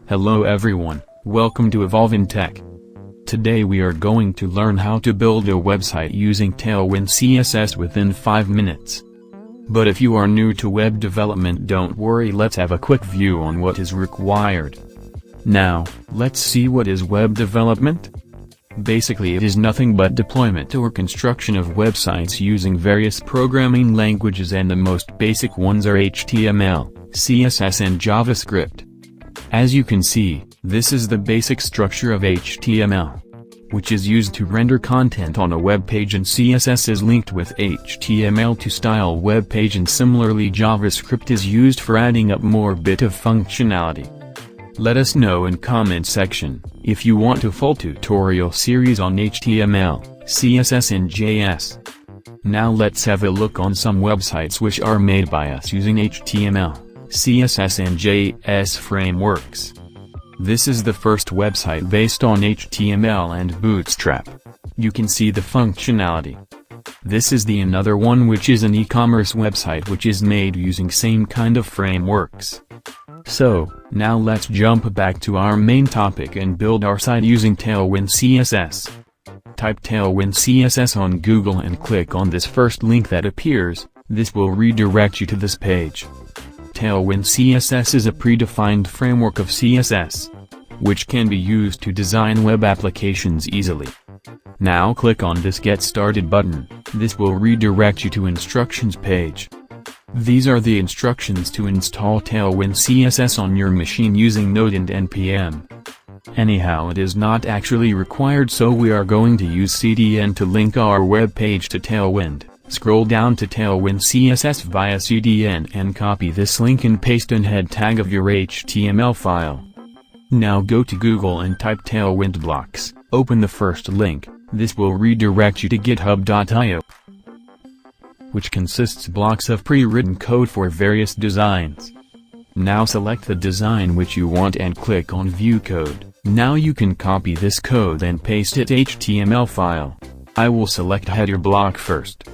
Hello everyone, welcome to Evolvin Tech. Today we are going to learn how to build a website using Tailwind CSS within 5 minutes. But if you are new to web development, don't worry, let's have a quick view on what is required. Now, let's see what is web development. Basically it is nothing but deployment or construction of websites using various programming languages, and the most basic ones are HTML, CSS and JavaScript. As you can see, this is the basic structure of HTML, which is used to render content on a web page, and CSS is linked with HTML to style web page, and similarly JavaScript is used for adding up more bit of functionality. Let us know in comment section if you want a full tutorial series on HTML, CSS and JS. Now let's have a look on some websites which are made by us using HTML, CSS and JS frameworks. This is the first website based on HTML and Bootstrap. You can see the functionality. This is the another one, which is an e-commerce website which is made using same kind of frameworks. So, now let's jump back to our main topic and build our site using Tailwind CSS. Type Tailwind CSS on Google and click on this first link that appears. This will redirect you to this page. Tailwind CSS is a predefined framework of CSS, which can be used to design web applications easily. Now click on this Get Started button. This will redirect you to instructions page. These are the instructions to install Tailwind CSS on your machine using Node and NPM. Anyhow, it is not actually required, so we are going to use CDN to link our web page to Tailwind. Scroll down to Tailwind CSS via CDN and copy this link and paste in head tag of your HTML file. Now go to Google and type Tailwind Blocks. Open the first link. This will redirect you to github.io, which consists blocks of pre-written code for various designs. Now select the design which you want and click on View Code. Now you can copy this code and paste it HTML file. I will select header block first.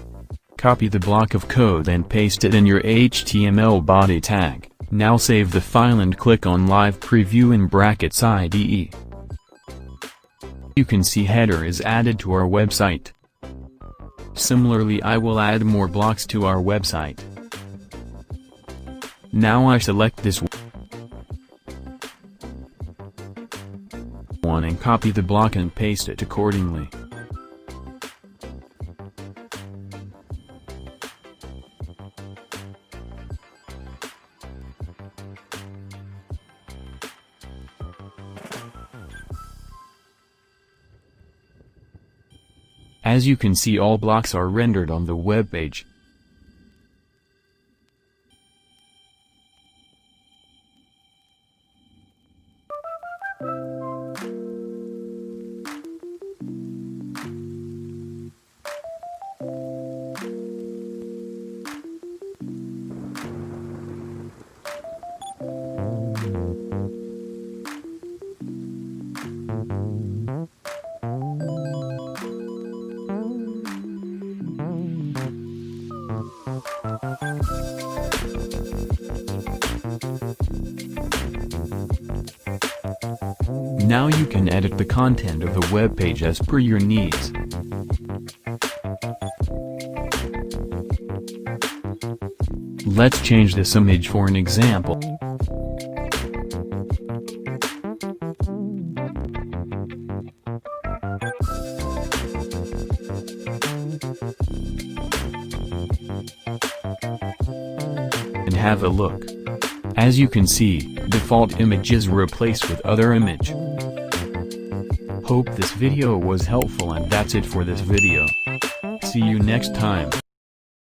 Copy the block of code and paste it in your HTML body tag. Now save the file and click on Live Preview in brackets IDE. You can see header is added to our website. Similarly, I will add more blocks to our website. Now I select this one and copy the block and paste it accordingly. As you can see, all blocks are rendered on the web page. Now you can edit the content of the web page as per your needs. Let's change this image for an example. And have a look. As you can see, default image is replaced with other image. Hope this video was helpful, and that's it for this video. See you next time.